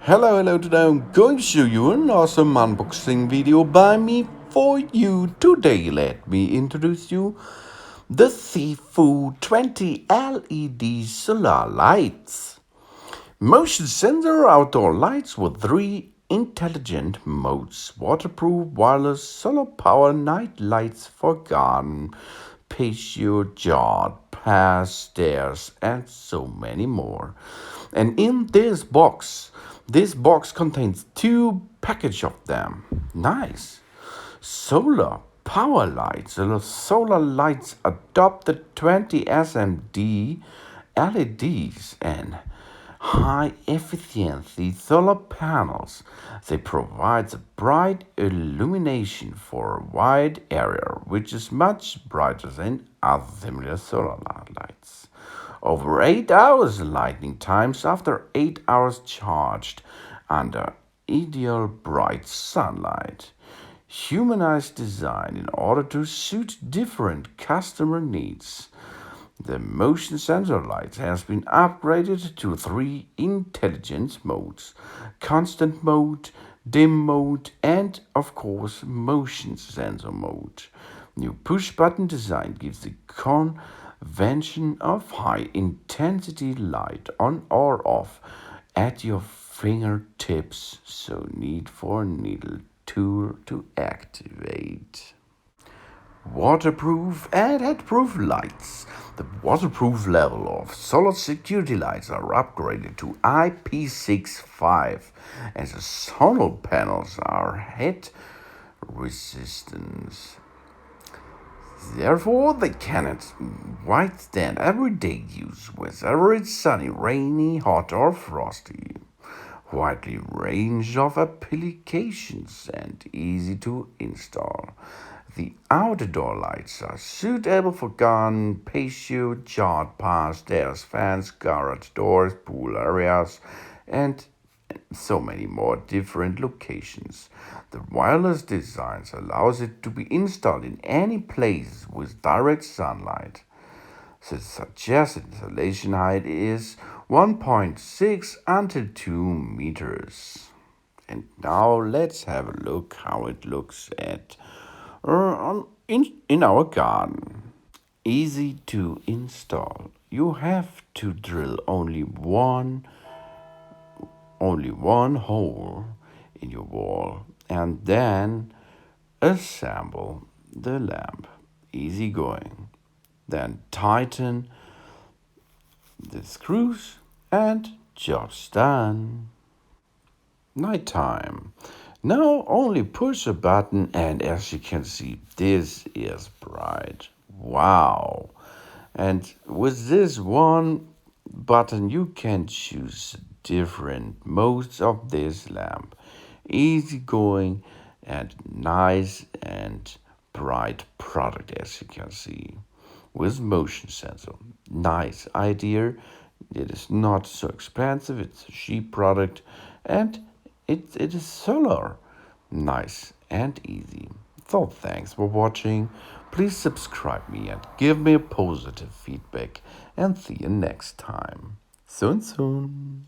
Hello, today I'm going to show you an awesome unboxing video by me for you. Today, let me introduce you the Zeefo 20 LED solar lights. Motion sensor outdoor lights with 3 intelligent modes. Waterproof, wireless, solar power night lights for garden, patio, yard, paths, stairs, and so many more. And in this box contains 2 packages of them. Nice. Solar power lights. The solar lights adopt the 20 SMD LEDs and high efficiency solar panels. They provide a bright illumination for a wide area, which is much brighter than other similar solar lights. Over 8 hours lighting times after 8 hours charged under ideal bright sunlight. Humanized design in order to suit different customer needs. The motion sensor light has been upgraded to 3 intelligence modes: constant mode, dim mode, and of course motion sensor mode. New push button design gives the convention of high intensity light on or off at your fingertips, so need for needle tool to activate. Waterproof and heatproof lights. The waterproof level of solar security lights are upgraded to IP65, and the solar panels are heat resistant. Therefore, they can withstand everyday use, whether it's sunny, rainy, hot, or frosty. Widely range of applications and easy to install. The outdoor lights are suitable for garden, patio, yard, paths, stairs, fans, garage doors, pool areas, and so many more different locations. The wireless design allows it to be installed in any place with direct sunlight. The suggested installation height is 1.6 until 2 meters. And now let's have a look how it looks in our garden. Easy to install. You have to drill only one hole in your wall and then assemble the lamp. Easy going. Then tighten the screws and job's done. Nighttime. Now only push a button and as you can see, this is bright. Wow. And with this one button you can choose different modes of this lamp. Easy going and nice and bright product as you can see. With motion sensor. Nice idea. It is not so expensive. It's a cheap product and it is solar. Nice and easy. So thanks for watching. Please subscribe me and give me a positive feedback and see you next time. Soon.